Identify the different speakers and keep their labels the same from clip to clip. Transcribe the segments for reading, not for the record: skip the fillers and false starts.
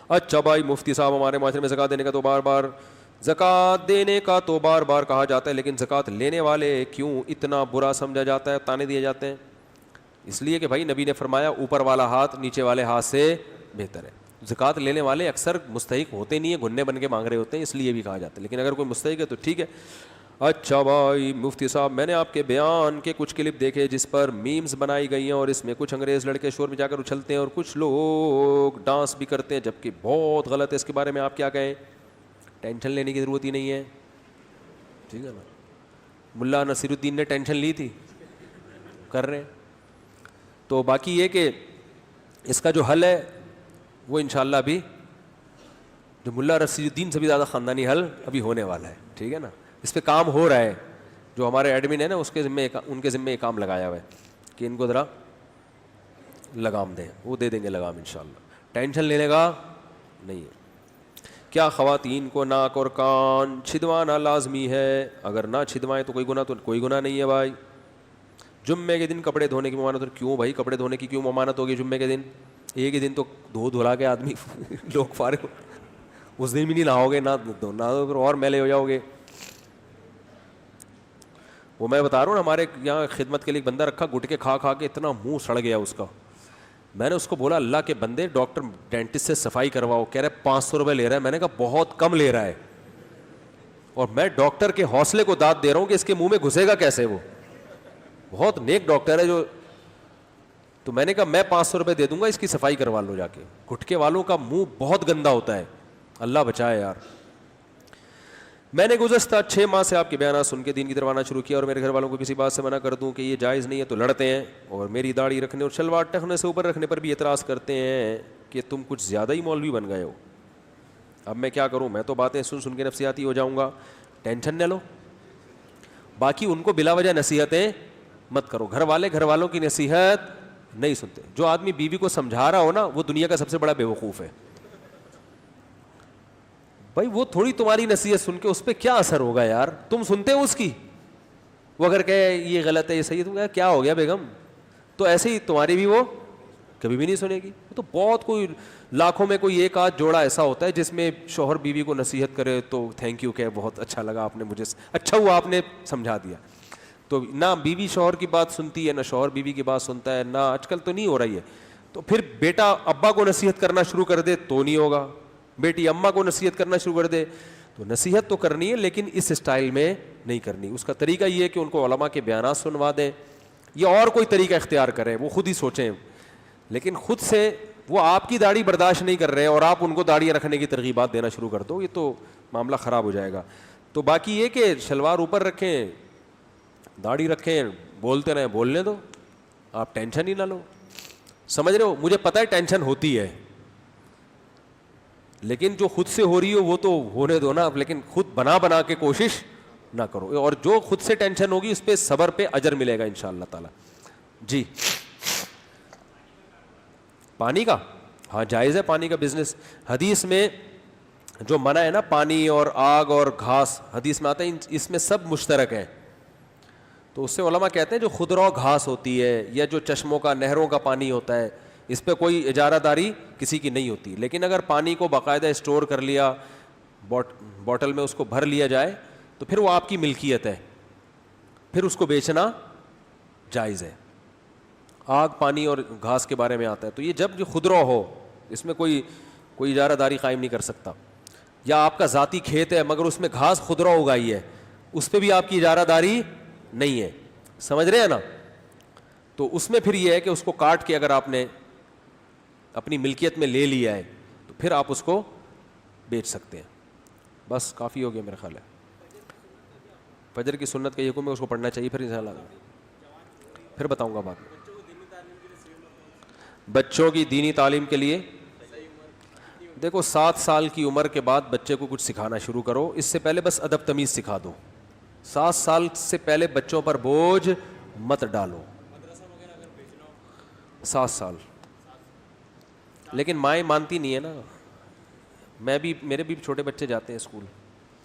Speaker 1: اچھا بھائی مفتی صاحب, ہمارے معاشرے میں زکوٰۃ دینے کا تو بار بار کہا جاتا ہے, لیکن زکوٰۃ لینے والے کیوں اتنا برا سمجھا جاتا ہے, تانے دیے جاتے ہیں؟ اس لیے کہ بھائی نبی نے فرمایا اوپر والا ہاتھ نیچے والے ہاتھ سے بہتر ہے. زکوٰۃ لینے والے اکثر مستحق ہوتے نہیں ہیں, گھننے بن کے مانگ رہے ہوتے ہیں, اس لیے بھی کہا جاتا ہے, لیکن اگر کوئی مستحق ہے تو ٹھیک ہے. اچھا بھائی مفتی صاحب, میں نے آپ کے بیان کے کچھ کلپ دیکھے جس پر میمز بنائی گئی ہیں, اور اس میں کچھ انگریز لڑکے شور میں جا کر اچھلتے ہیں اور کچھ لوگ ڈانس بھی کرتے ہیں, جبکہ بہت غلط ہے. اس کے بارے میں آپ کیا کہیں؟ ٹینشن لینے کی ضرورت ہی نہیں ہے, ٹھیک ہے نا. ملا نصیر الدین نے ٹینشن لی تھی, کر رہے ہیں. تو باقی یہ کہ اس کا جو حل ہے وہ انشاءاللہ ابھی جو ملا نصیر الدین سے بھی زیادہ خاندانی حل ابھی ہونے والا ہے, ٹھیک ہے نا. اس پہ کام ہو رہا ہے, جو ہمارے ایڈمن ہے نا اس کے ذمہ ان کے ذمہ یہ کام لگایا ہوا ہے کہ ان کو ذرا لگام دیں, وہ دے دیں گے لگام انشاءاللہ, ٹینشن لینے کا نہیں ہے. کیا خواتین کو ناک اور کان چھدوانا لازمی ہے؟ اگر نہ چھدوائیں تو کوئی گناہ نہیں ہے بھائی. جمعے کے دن کپڑے دھونے کی ممانعت؟ کیوں بھائی کپڑے دھونے کی کیوں ممانعت ہوگی جمعے کے دن؟ ایک ہی دن تو دھلا کے آدمی لوگ فارغ, اس دن بھی نہیں نہاؤ گے, نہ پھر اور میلے ہو جاؤ گے. وہ میں بتا رہا ہوں, ہمارے یہاں خدمت کے لیے ایک بندہ رکھا, گٹکے کھا کھا کے اتنا منہ سڑ گیا اس کا. میں نے اس کو بولا اللہ کے بندے ڈاکٹر ڈینٹسٹ سے صفائی کرواؤ, کہہ رہے 500 روپے لے رہا ہے. میں نے کہا بہت کم لے رہا ہے, اور میں ڈاکٹر کے حوصلے کو داد دے رہا ہوں کہ اس کے منہ میں گھسے گا کیسے, وہ بہت نیک ڈاکٹر ہے جو. تو میں نے کہا میں 500 روپے دے دوں گا, اس کی صفائی کروا لو جا کے. گٹکے والوں کا منہ بہت گندا ہوتا ہے, اللہ بچائے یار. میں نے گزشتہ 6 ماہ سے آپ کے بیانات سن کے دین کی طرف آنا شروع کیا, اور میرے گھر والوں کو کسی بات سے منع کر دوں کہ یہ جائز نہیں ہے تو لڑتے ہیں, اور میری داڑھی رکھنے اور شلوار ٹخنے سے اوپر رکھنے پر بھی اعتراض کرتے ہیں کہ تم کچھ زیادہ ہی مولوی بن گئے ہو. اب میں کیا کروں؟ میں تو باتیں سن کے نفسیاتی ہو جاؤں گا. ٹینشن نہ لو, باقی ان کو بلا وجہ نصیحتیں مت کرو. گھر والوں کی نصیحت نہیں سنتے. جو آدمی بیوی کو سمجھا رہا ہو نا, وہ دنیا کا سب سے بڑا بیوقوف ہے بھائی. وہ تھوڑی تمہاری نصیحت سن کے اس پہ کیا اثر ہوگا یار, تم سنتے ہو اس کی. وہ اگر کہے یہ غلط ہے یہ صحیح ہے, تم کہے کیا ہو گیا بیگم, تو ایسے ہی تمہاری بھی وہ کبھی بھی نہیں سنے گی. تو بہت کوئی لاکھوں میں کوئی ایک آدھ جوڑا ایسا ہوتا ہے جس میں شوہر بیوی کو نصیحت کرے تو تھینک یو کہ بہت اچھا لگا آپ نے مجھے, اچھا ہوا آپ نے سمجھا دیا. تو نہ بیوی شوہر کی بات سنتی ہے, نہ شوہر بیوی کی بات سنتا ہے, نہ آج کل تو نہیں ہو رہی ہے. تو پھر بیٹا ابا کو نصیحت کرنا شروع کر دے تو نہیں ہوگا, بیٹی اماں کو نصیحت کرنا شروع کر دے تو نصیحت تو کرنی ہے, لیکن اس اسٹائل میں نہیں کرنی. اس کا طریقہ یہ ہے کہ ان کو علماء کے بیانات سنوا دیں, یا اور کوئی طریقہ اختیار کریں, وہ خود ہی سوچیں. لیکن خود سے وہ آپ کی داڑھی برداشت نہیں کر رہے اور آپ ان کو داڑھی رکھنے کی ترغیبات دینا شروع کر دو, یہ تو معاملہ خراب ہو جائے گا. تو باقی یہ کہ شلوار اوپر رکھیں, داڑھی رکھیں, بولتے رہیں, بولنے دو, آپ ٹینشن ہی نہ لو. سمجھ رہے ہو؟ مجھے پتہ ہے ٹینشن ہوتی ہے, لیکن جو خود سے ہو رہی ہو وہ تو ہونے دو نا, لیکن خود بنا کے کوشش نہ کرو. اور جو خود سے ٹینشن ہوگی اس پہ صبر پہ اجر ملے گا انشاءاللہ تعالی. جی پانی کا, ہاں جائز ہے پانی کا بزنس. حدیث میں جو منع ہے نا پانی اور آگ اور گھاس, حدیث میں آتا ہے اس میں سب مشترک ہیں. تو اس سے علماء کہتے ہیں جو خضرا گھاس ہوتی ہے یا جو چشموں کا نہروں کا پانی ہوتا ہے, اس پہ کوئی اجارہ داری کسی کی نہیں ہوتی. لیکن اگر پانی کو باقاعدہ اسٹور کر لیا, بوٹل میں اس کو بھر لیا جائے تو پھر وہ آپ کی ملکیت ہے, پھر اس کو بیچنا جائز ہے. آگ پانی اور گھاس کے بارے میں آتا ہے. تو یہ جب جو خضرا ہو, اس میں کوئی اجارہ داری قائم نہیں کر سکتا. یا آپ کا ذاتی کھیت ہے مگر اس میں گھاس خضرا اگائی ہے, اس پہ بھی آپ کی اجارہ داری نہیں ہے. سمجھ رہے ہیں نا؟ تو اس میں پھر یہ ہے کہ اس کو کاٹ کے اگر آپ نے اپنی ملکیت میں لے لیا ہے تو پھر آپ اس کو بیچ سکتے ہیں. بس کافی ہو گیا میرا خیال ہے. فجر کی سنت کا یہ حکم ہے, اس کو پڑھنا چاہیے. پھر انشاءاللہ پھر بتاؤں گا بات. بچوں کی دینی تعلیم کے لیے دیکھو 7 سال کی عمر کے بعد بچے کو کچھ سکھانا شروع کرو, اس سے پہلے بس ادب تمیز سکھا دو. 7 سال سے پہلے بچوں پر بوجھ مت ڈالو. 7 سال, لیکن مائیں مانتی نہیں ہے نا. میرے بھی چھوٹے بچے جاتے ہیں اسکول,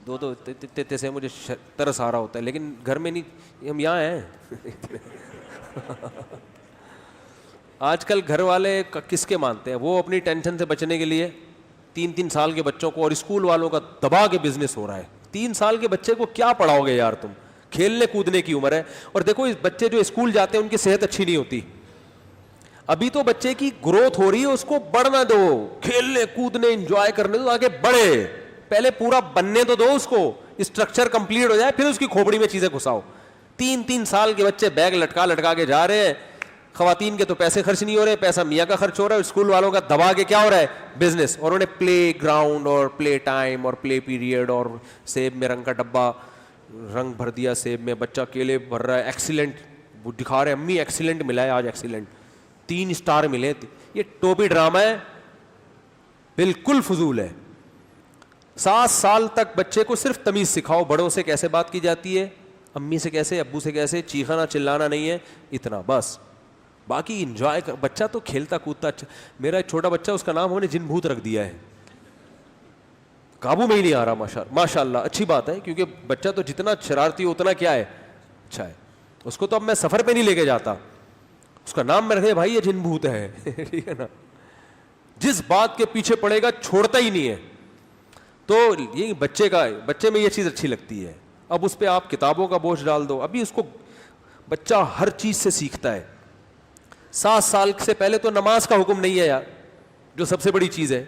Speaker 1: 2 سے مجھے ترس آ رہا ہوتا ہے, لیکن گھر میں نہیں, ہم یہاں ہیں. آج کل گھر والے کس کے مانتے ہیں؟ وہ اپنی ٹینشن سے بچنے کے لیے 3 سال کے بچوں کو, اور اسکول والوں کا دبا کے بزنس ہو رہا ہے. 3 سال کے بچے کو کیا پڑھاؤ گے یار تم, کھیلنے کودنے کی عمر ہے. اور دیکھو اس بچے جو اسکول جاتے ہیں ان کی صحت اچھی نہیں ہوتی, ابھی تو بچے کی گروتھ ہو رہی ہے, اس کو بڑھنا دو, کھیلنے کودنے انجوائے کرنے دو, آگے بڑھے, پہلے پورا بننے تو دو اس کو, اسٹرکچر کمپلیٹ ہو جائے پھر اس کی کھوپڑی میں چیزیں گھساؤ. 3 سال کے بچے بیگ لٹکا کے جا رہے ہیں. خواتین کے تو پیسے خرچ نہیں ہو رہے, پیسہ میاں کا خرچ ہو رہا ہے, اسکول والوں کا دبا کے کیا ہو رہا ہے, بزنس. اور انہوں نے پلے گراؤنڈ اور پلے ٹائم اور پلے پیریڈ اور سیب میں رنگ کا ڈبہ, رنگ بھر دیا سیب میں, بچہ کیلے بھر رہا ہے, ایکسیلنٹ وہ دکھا رہے ہیں, امی ایکسیلنٹ ملا ہے آج, ایکسیلنٹ 3 اسٹار ملے. یہ ٹوپی ڈرامہ ہے, بالکل فضول ہے. 7 سال تک بچے کو صرف تمیز سکھاؤ, بڑوں سے کیسے بات کی جاتی ہے, امی سے کیسے, ابو سے کیسے, چیخنا چلانا نہیں ہے, اتنا بس. باقی انجوائے کر, بچہ تو کھیلتا کودتا. اچھا میرا ایک چھوٹا بچہ, اس کا نام ہم نے جن بھوت رکھ دیا ہے, قابو میں ہی نہیں آ رہا. ماشاء اللہ اچھی بات ہے, کیونکہ بچہ تو جتنا شرارتی اتنا کیا ہے, اچھا ہے. اس کو تو اب میں سفر پہ نہیں لے کے جاتا, اس کا نام میں رکھے بھائی یہ جن بھوت ہے, ٹھیک ہے نا. جس بات کے پیچھے پڑے گا چھوڑتا ہی نہیں ہے. تو یہ بچے میں یہ چیز اچھی لگتی ہے. اب اس پہ آپ کتابوں کا بوجھ ڈال دو, ابھی اس کو بچہ ہر چیز سے سیکھتا ہے. 7 سال سے پہلے تو نماز کا حکم نہیں ہے یار, جو سب سے بڑی چیز ہے.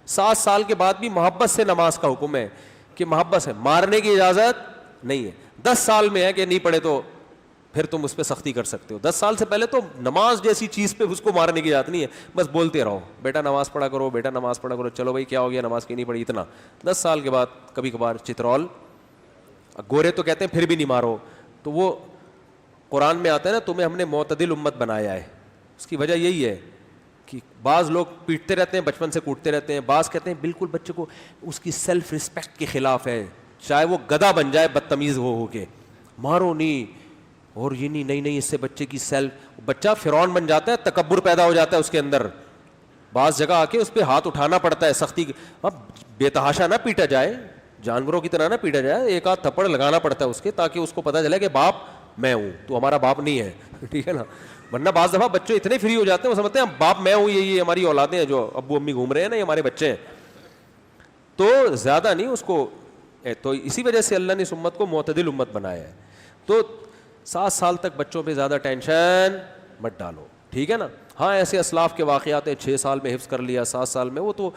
Speaker 1: 7 سال کے بعد بھی محبت سے نماز کا حکم ہے, کہ محبت سے, مارنے کی اجازت نہیں ہے. 10 سال میں ہے کہ نہیں پڑھے تو پھر تم اس پہ سختی کر سکتے ہو. 10 سال سے پہلے تو نماز جیسی چیز پہ اس کو مارنے کی اجازت نہیں ہے, بس بولتے رہو بیٹا نماز پڑھا کرو, بیٹا نماز پڑھا کرو, چلو بھائی کیا ہو گیا نماز کی نہیں پڑھی, اتنا. 10 سال کے بعد کبھی کبھار چترول, گورے تو کہتے ہیں پھر بھی نہیں مارو, تو وہ قرآن میں آتا ہے نا, تمہیں ہم نے معتدل امت بنایا ہے. اس کی وجہ یہی ہے کہ بعض لوگ پیٹتے رہتے ہیں, بچپن سے کوٹتے رہتے ہیں, بعض کہتے ہیں بالکل بچے کو اس کی سیلف رسپیکٹ کے خلاف ہے, چاہے وہ گدھا بن جائے بدتمیز ہو کے, مارو نہیں. اور یہ نہیں, اس سے بچے کی بچہ فرعون بن جاتا ہے, تکبر پیدا ہو جاتا ہے اس کے اندر. بعض جگہ آ کے اس پہ ہاتھ اٹھانا پڑتا ہے سختی. اب بے تحاشا نہ پیٹا جائے, جانوروں کی طرح نہ پیٹا جائے, ایک آدھ تھپڑ لگانا پڑتا ہے اس کے, تاکہ اس کو پتہ چلے کہ باپ میں ہوں, تو ہمارا باپ نہیں ہے, ٹھیک ہے نا. ورنہ بعض دفعہ بچے اتنے فری ہو جاتے ہیں, وہ سمجھتے ہیں باپ میں ہوں, یہ ہماری اولادیں ہیں جو ابو امی گھوم رہے ہیں نا, یہ ہمارے بچے ہیں. تو زیادہ نہیں اس کو, تو اسی وجہ سے اللہ نے اس امت کو معتدل امت بنایا ہے. تو 7 سال تک بچوں پہ زیادہ ٹینشن مت ڈالو, ٹھیک ہے نا. ہاں ایسے اسلاف کے واقعات ہیں, 6 سال میں حفظ کر لیا, 7 سال میں, وہ تو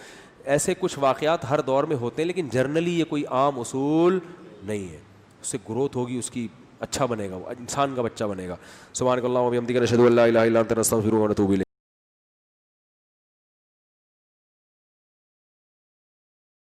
Speaker 1: ایسے کچھ واقعات ہر دور میں ہوتے ہیں, لیکن جرنلی یہ کوئی عام اصول نہیں ہے. اس سے گروتھ ہوگی, اس کی اچھا بنے گا, وہ انسان کا بچہ بنے گا. سبحانک اللہم و بحمدک نشہد ان لا الہ الا انت نستغفرک و نتوب الیک.